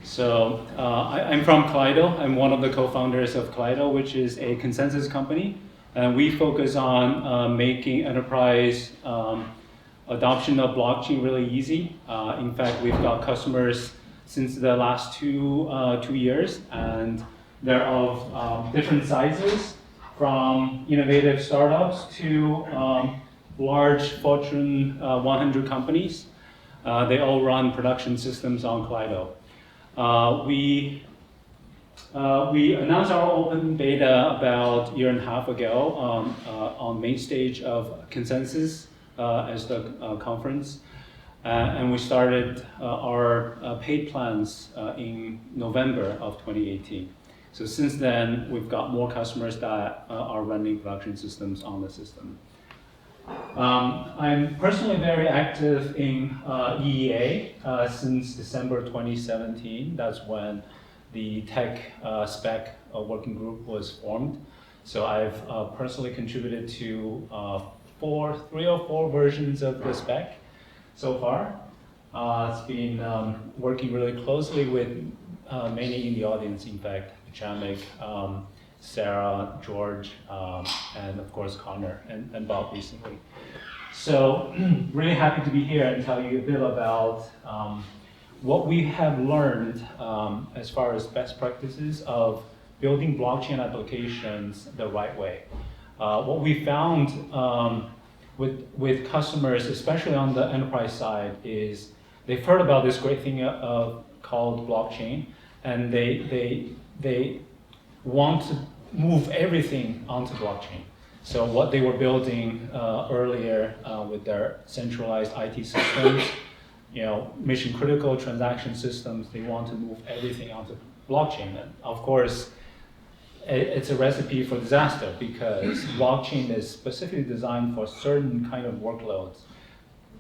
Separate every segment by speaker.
Speaker 1: So I'm from Kaleido. I'm one of the co-founders of Kaleido, which is a consensus company. And we focus on making enterprise adoption of blockchain really easy. In fact, we've got customers since the last two years, and they're of different sizes, from innovative startups to large Fortune 100 companies. They all run production systems on Kaleido. We announced our open beta about a year and a half ago on main stage of Consensus as the conference. And we started our paid plans in November of 2018. So since then, we've got more customers that are running production systems on the system. I'm personally very active in EEA since December 2017. That's when the tech spec working group was formed. So I've personally contributed to 3 or 4 versions of the spec so far. It's been working really closely with many in the audience, in fact, Jamek, Sarah, George, and of course Connor and Bob recently. So really happy to be here and tell you a bit about what we have learned as far as best practices of building blockchain applications the right way. What we found with customers, especially on the enterprise side, is they've heard about this great thing called blockchain, and they want to move everything onto blockchain. So what they were building earlier with their centralized IT systems, mission critical transaction systems, they want to move everything onto blockchain. And of course, it's a recipe for disaster because blockchain is specifically designed for certain kind of workloads.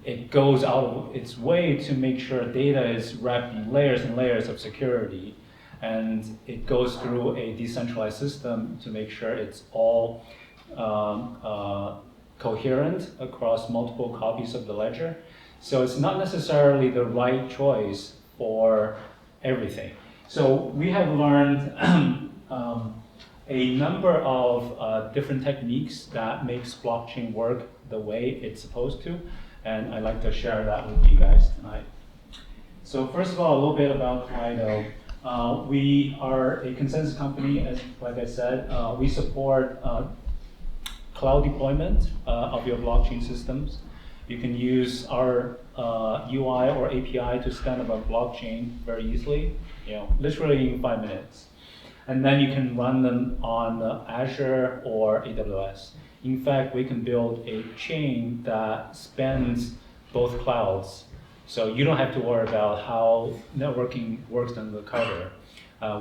Speaker 1: It goes out of its way to make sure data is wrapped in layers and layers of security. And it goes through a decentralized system to make sure it's all coherent across multiple copies of the ledger. So it's not necessarily the right choice for everything. So we have learned a number of different techniques that makes blockchain work the way it's supposed to. And I'd like to share that with you guys tonight. So first of all, a little bit about Kaleido. We are a consensus company, like I said. We support cloud deployment of your blockchain systems. You can use our UI or API to stand up a blockchain very easily, literally in 5 minutes. And then you can run them on Azure or AWS. In fact, we can build a chain that spans both clouds. So you don't have to worry about how networking works under the cover.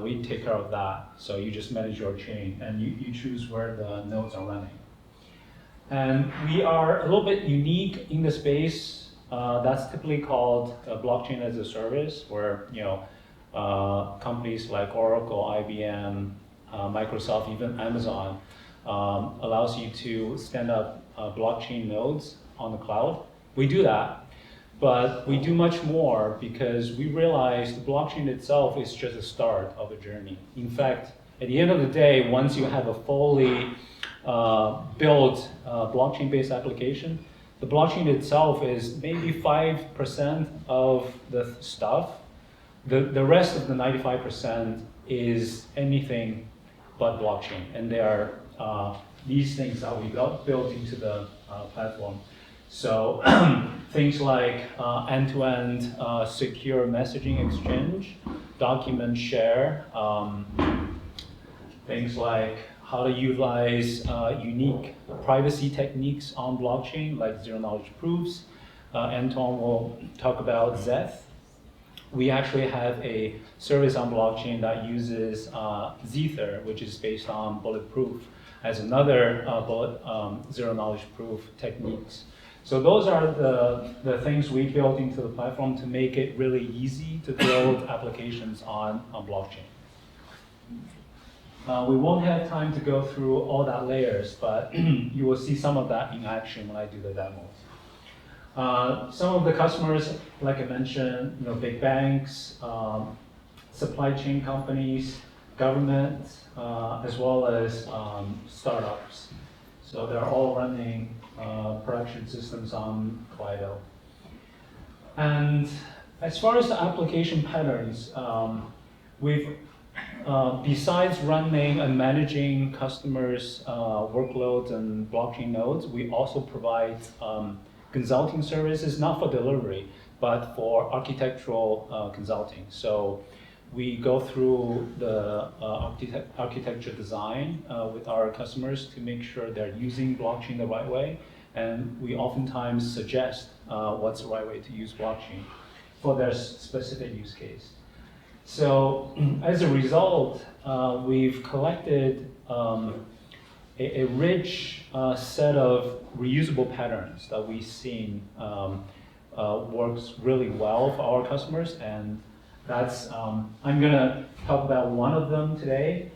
Speaker 1: We take care of that. So you just manage your chain and you choose where the nodes are running. And we are a little bit unique in the space. That's typically called blockchain as a service, where companies like Oracle, IBM, Microsoft, even Amazon allows you to stand up blockchain nodes on the cloud. We do that. But we do much more because we realize the blockchain itself is just a start of a journey. In fact, at the end of the day, once you have a fully built blockchain-based application, the blockchain itself is maybe 5% of the stuff. The rest of the 95% is anything but blockchain. And there are these things that we built into the platform. So things like end-to-end secure messaging exchange, document share, things like how to utilize unique privacy techniques on blockchain, like zero-knowledge proofs. Anton will talk about Zeth. We actually have a service on blockchain that uses Zether, which is based on bulletproof, as another zero-knowledge proof techniques. So those are the things we built into the platform to make it really easy to build applications on blockchain. We won't have time to go through all that layers, but you will see some of that in action when I do the demos. Some of the customers, like I mentioned, big banks, supply chain companies, government, as well as startups. So they're all running production systems on Clido. And as far as the application patterns, we've, besides running and managing customers' workloads and blockchain nodes, we also provide consulting services, not for delivery, but for architectural consulting. So we go through the architecture design with our customers to make sure they're using blockchain the right way, and we oftentimes suggest what's the right way to use blockchain for their specific use case. So as a result, we've collected a rich set of reusable patterns that we've seen works really well for our customers, and that's, I'm gonna talk about one of them today.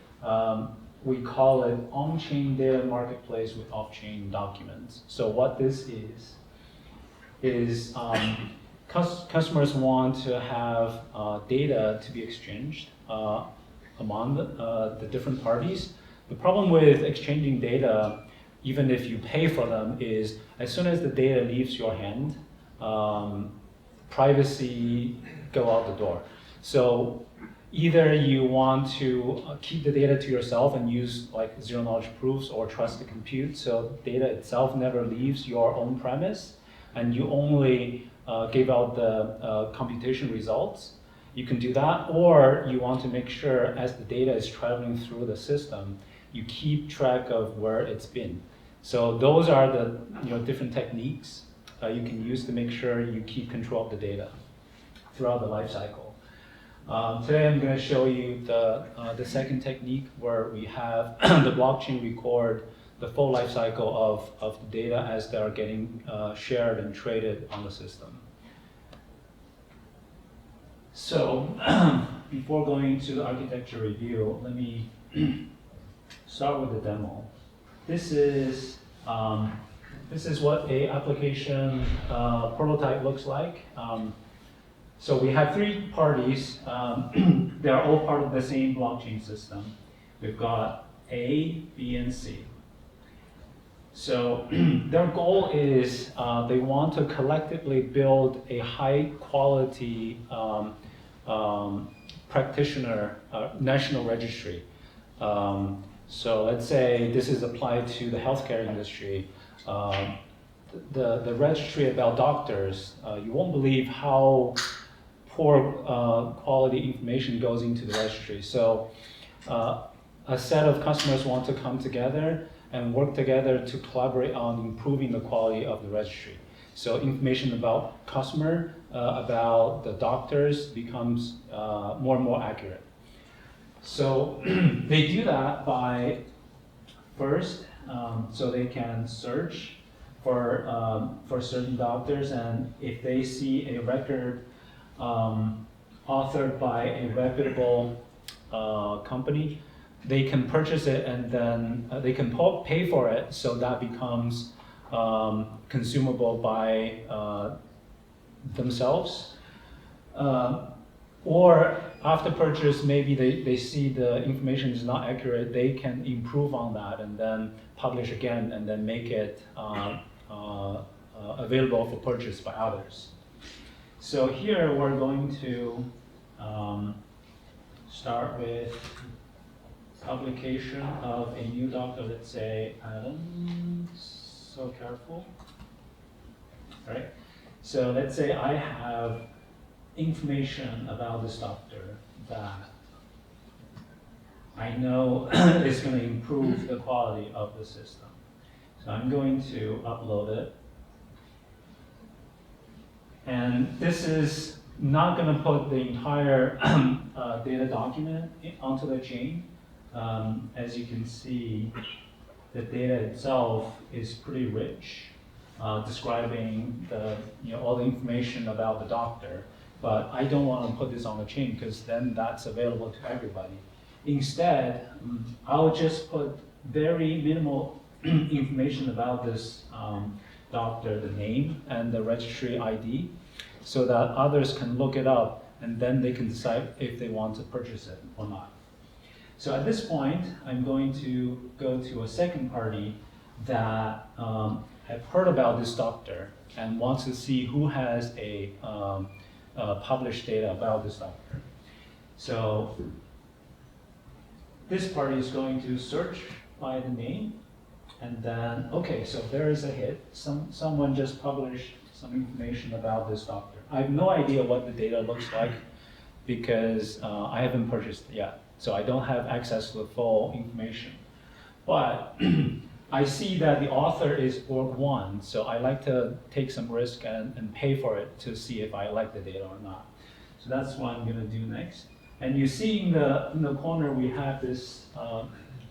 Speaker 1: We call it on-chain data marketplace with off-chain documents. So what this is customers want to have data to be exchanged among the different parties. The problem with exchanging data, even if you pay for them, is as soon as the data leaves your hand, privacy go out the door. So either you want to keep the data to yourself and use like zero knowledge proofs or trusted compute, so data itself never leaves your own premise, and you only give out the computation results. You can do that, or you want to make sure as the data is traveling through the system, you keep track of where it's been. So those are the different techniques you can use to make sure you keep control of the data throughout the life cycle. Today I'm going to show you the second technique where we have the blockchain record the full life cycle of the data as they are getting shared and traded on the system. So before going to the architecture review, let me start with the demo. This is what a application prototype looks like. So we have three parties. They are all part of the same blockchain system. We've got A, B, and C. So their goal is they want to collectively build a high quality practitioner national registry. So let's say this is applied to the healthcare industry. The registry about doctors, you won't believe how poor quality information goes into the registry. So a set of customers want to come together and work together to collaborate on improving the quality of the registry. So information about customer, about the doctors becomes more and more accurate. So they do that by first, so they can search for certain doctors, and if they see a record authored by a reputable company, they can purchase it and then they can pay for it, so that becomes consumable by themselves. Or after purchase, maybe they see the information is not accurate, they can improve on that and then publish again and then make it available for purchase by others. So here we're going to start with publication of a new doctor, let's say Adam, so careful. All right, so let's say I have information about this doctor that I know is going to improve the quality of the system. So I'm going to upload it. And this is not going to put the entire data document onto the chain. As you can see, the data itself is pretty rich, describing all the information about the doctor. But I don't want to put this on the chain because then that's available to everybody. Instead, I'll just put very minimal information about this doctor, the name and the registry ID, so that others can look it up and then they can decide if they want to purchase it or not. So at this point, I'm going to go to a second party that have heard about this doctor and wants to see who has a published data about this doctor. So this party is going to search by the name, and then, okay, so there is a hit. Someone just published some information about this doctor. I have no idea what the data looks like because I haven't purchased it yet. So I don't have access to the full information. But I see that the author is org1, so I like to take some risk and pay for it to see if I like the data or not. So that's what I'm gonna do next. And you see in the corner we have this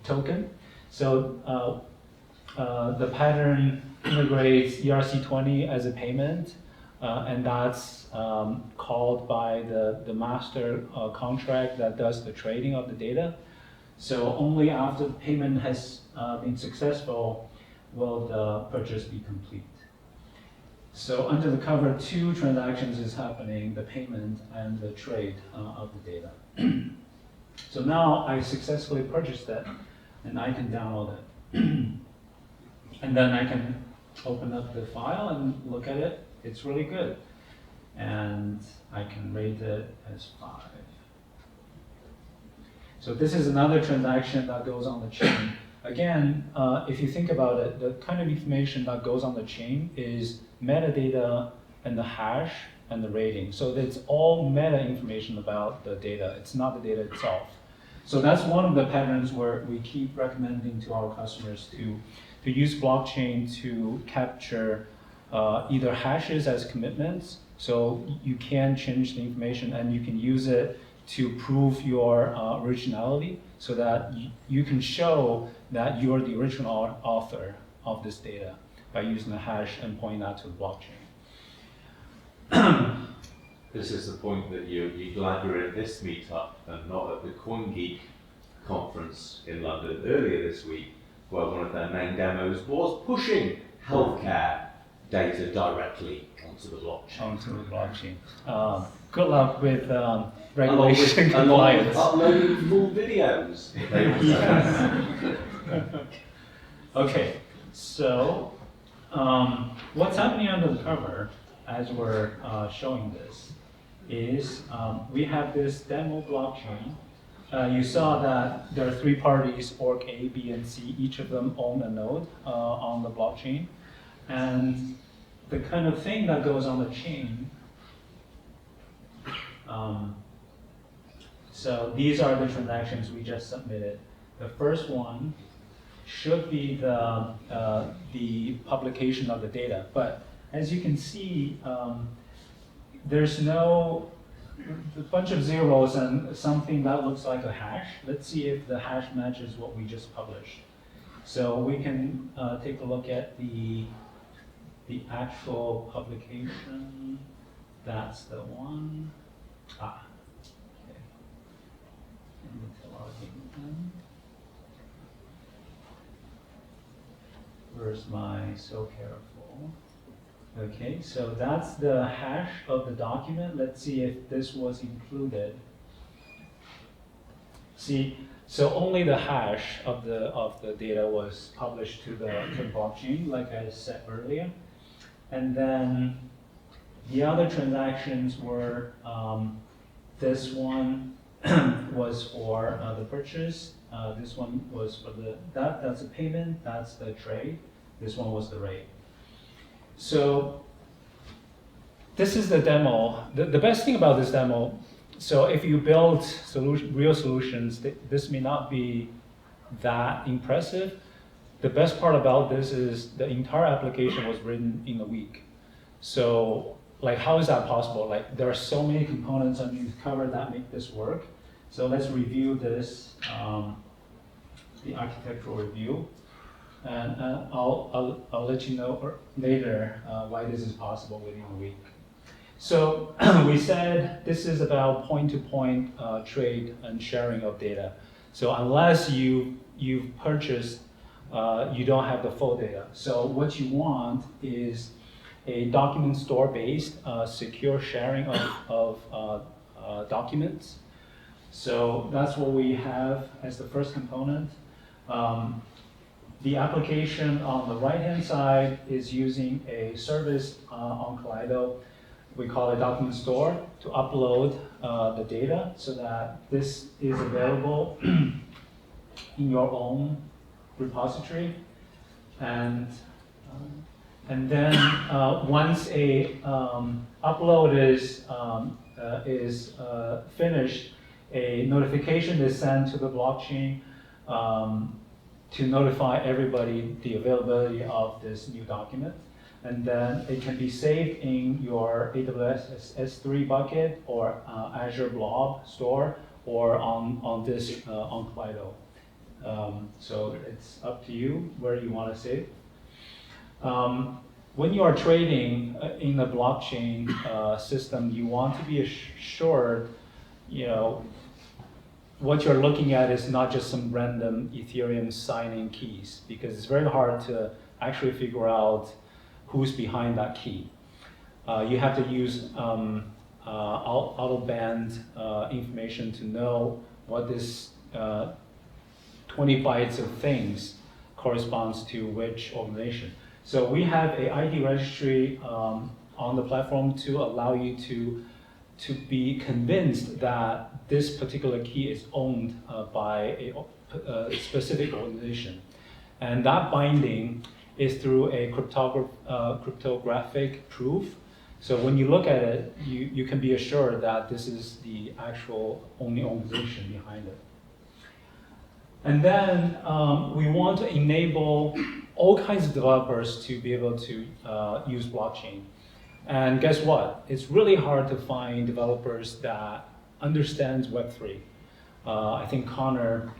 Speaker 1: token. So the pattern integrates ERC20 as a payment, and that's called by the master contract that does the trading of the data. So only after the payment has been successful will the purchase be complete. So under the cover, 2 transactions is happening, the payment and the trade of the data. So now I successfully purchased it, and I can download it. And then I can open up the file and look at it. It's really good. And I can rate it as 5. So this is another transaction that goes on the chain. Again, if you think about it, the kind of information that goes on the chain is metadata and the hash and the rating. So it's all meta information about the data. It's not the data itself. So that's one of the patterns where we keep recommending to our customers to use blockchain to capture either hashes as commitments. So you can change the information and you can use it to prove your originality so that you can show that you're the original author of this data by using the hash and pointing that to the blockchain.
Speaker 2: This is the point that you're glad you're at this meetup and not at the CoinGeek conference in London earlier this week, where one of their main demos was pushing healthcare data directly onto the blockchain.
Speaker 1: Good luck with regulation compliance.
Speaker 2: Uploading full videos.
Speaker 1: Yes. Okay, so what's happening under the cover as we're showing this is we have this demo blockchain. You saw that there are 3 parties, org A, B, and C. Each of them own a node on the blockchain. And the kind of thing that goes on the chain, so these are the transactions we just submitted. The first one should be the publication of the data. But as you can see, there's a bunch of zeros and something that looks like a hash. Let's see if the hash matches what we just published. So we can take a look at the actual publication. That's the one. Okay. I need to log in. Where's my so careful? Okay, so that's the hash of the document. Let's see if this was included. See, so only the hash of the data was published to the blockchain, like I said earlier. And then the other transactions were, this one was for the purchase. This one was for that's a payment, that's the trade. This one was the rate. So this is the demo. The best thing about this demo, so if you build real solutions, this may not be that impressive. The best part about this is the entire application was written in a week. So like, how is that possible? Like, there are so many components underneath the cover that make this work. So let's review this, the architectural review. And I'll let you know later why this is possible within a week. So we said this is about point-to-point trade and sharing of data. So unless you've purchased, you don't have the full data. So what you want is a document store-based secure sharing of documents. So that's what we have as the first component. The application on the right-hand side is using a service on Kaleido. We call it document store to upload the data so that this is available in your own repository. And then once a upload is finished, a notification is sent to the blockchain to notify everybody the availability of this new document. And then it can be saved in your AWS S3 bucket or Azure Blob store or on this on Kaleido. So it's up to you where you want to save. When you are trading in the blockchain system, you want to be assured, what you're looking at is not just some random Ethereum signing keys, because it's very hard to actually figure out who's behind that key. You have to use out-of-band information to know what this 20 bytes of things corresponds to which organization. So we have a ID registry on the platform to allow you to be convinced that this particular key is owned by a specific organization. And that binding is through a cryptographic proof. So when you look at it, you can be assured that this is the actual only organization behind it. And then we want to enable all kinds of developers to be able to use blockchain. And guess what? It's really hard to find developers that understands Web3. I think Connor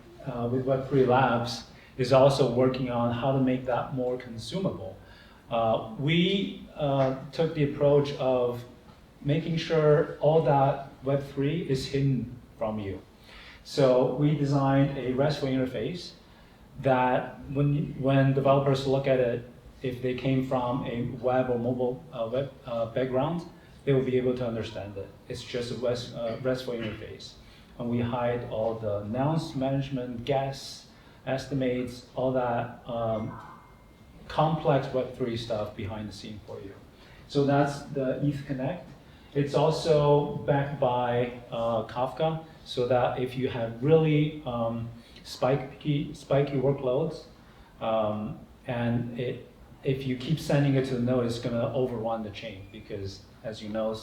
Speaker 1: with Web3 Labs is also working on how to make that more consumable. We took the approach of making sure all that Web3 is hidden from you. So we designed a RESTful interface that when developers look at it, if they came from a web or mobile web background, they will be able to understand it. It's just a RESTful interface. And we hide all the nonce management, guess, estimates, all that complex Web3 stuff behind the scene for you. So that's the ETH Connect. It's also backed by Kafka, so that if you have really spiky workloads, and if you keep sending it to the node, it's going to overrun the chain because, as you know,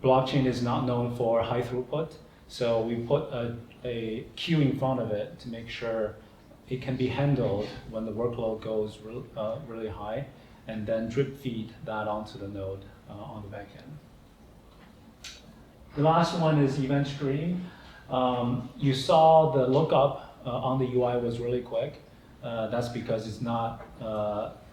Speaker 1: blockchain is not known for high throughput. So we put a queue in front of it to make sure it can be handled when the workload goes really high, and then drip feed that onto the node on the back end. The last one is event stream. You saw the lookup on the UI was really quick. That's because it's not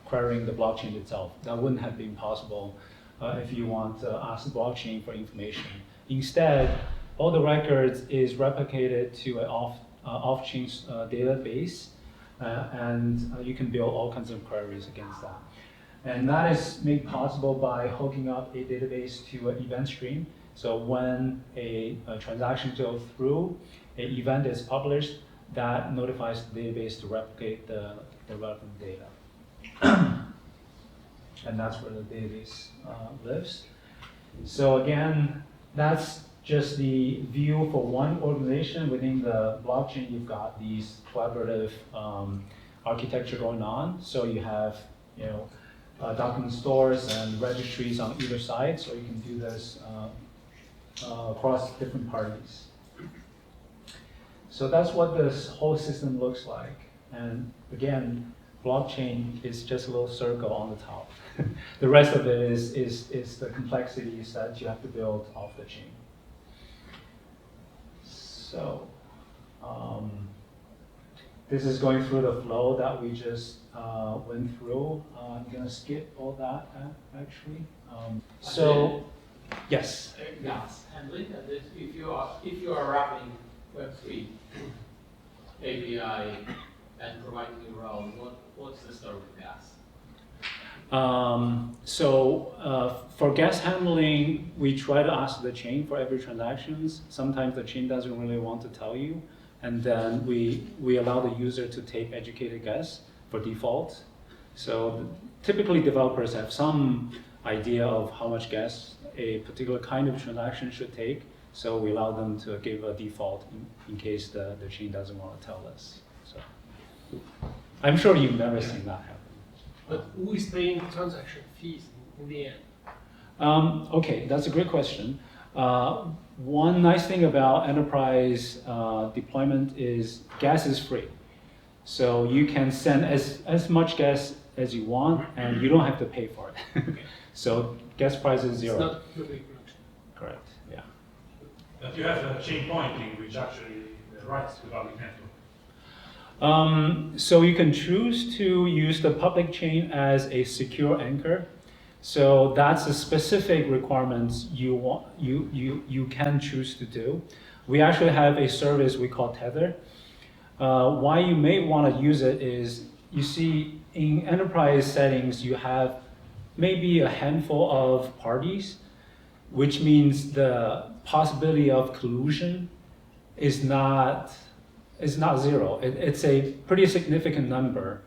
Speaker 1: querying the blockchain itself. That wouldn't have been possible if you want to ask the blockchain for information. Instead, all the records is replicated to an off-chain database, and you can build all kinds of queries against that. And that is made possible by hooking up a database to an event stream. So when a transaction goes through, an event is published, that notifies the database to replicate the relevant data. And that's where the database lives. So again, that's just the view for one organization. Within the blockchain, you've got these collaborative architecture going on. So you have document stores and registries on either side, so you can do this across different parties. So that's what this whole system looks like. And again, blockchain is just a little circle on the top. The rest of it is the complexities that you have to build off the chain. So this is going through the flow that we just went through. I'm going to skip all that actually. Yes.
Speaker 3: Yes, and look at this. If you are wrapping Web3 API and providing your own, what's the story with gas?
Speaker 1: For gas handling, we try to ask the chain for every transactions. Sometimes the chain doesn't really want to tell you, and then we allow the user to take educated guess for default. So typically developers have some idea of how much gas a particular kind of transaction should take, so we allow them to give a default in case the chain doesn't want to tell us. So I'm sure you've never seen that happen.
Speaker 3: But who is paying transaction fees in the end?
Speaker 1: Okay, that's a great question. One nice thing about enterprise deployment is gas is free. So you can send as much gas as you want, and you don't have to pay for it.
Speaker 3: Okay.
Speaker 1: So gas price is zero.
Speaker 3: It's not public production.
Speaker 1: Correct, yeah.
Speaker 4: But you have a chain pointing, which actually writes to the public network.
Speaker 1: So you can choose to use the public chain as a secure anchor. So that's the specific requirements you can choose to do. We actually have a service we call Tether. Why you may want to use it is, you see, in enterprise settings, you have maybe a handful of parties, which means the possibility of collusion is not zero. It's a pretty significant number,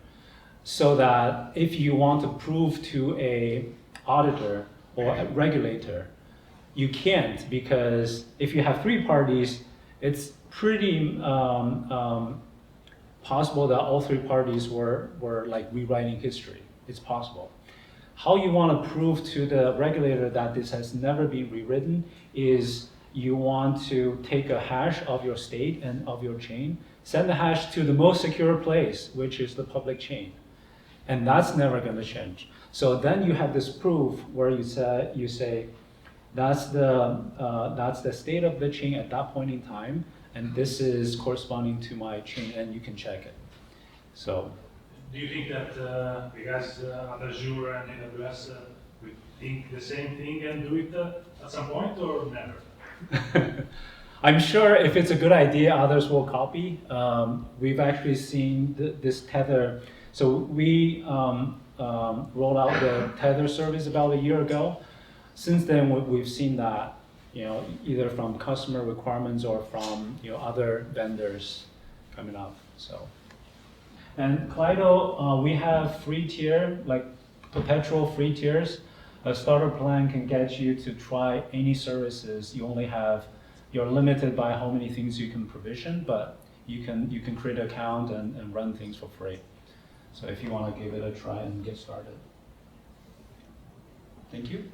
Speaker 1: so that if you want to prove to a auditor or a regulator, you can't, because if you have 3 parties, it's pretty possible that all 3 parties were like rewriting history. It's possible. How you want to prove to the regulator that this has never been rewritten is you want to take a hash of your state and of your chain, send the hash to the most secure place, which is the public chain. And that's never going to change. So then you have this proof where you say that's the state of the chain at that point in time, and this is corresponding to my chain, and you can check it. So.
Speaker 4: Do you think that the guys at Azure and AWS would think the same thing and do it at some point, or never?
Speaker 1: I'm sure if it's a good idea, others will copy. We've actually seen this Tether. So we rolled out the Tether service about a year ago. Since then, we've seen that, either from customer requirements or from other vendors coming up. So, and Kaleido, we have free tier, like perpetual free tiers. A starter plan can get you to try any services. You're limited by how many things you can provision, but you can create an account and run things for free. So if you want to give it a try and get started. Thank you.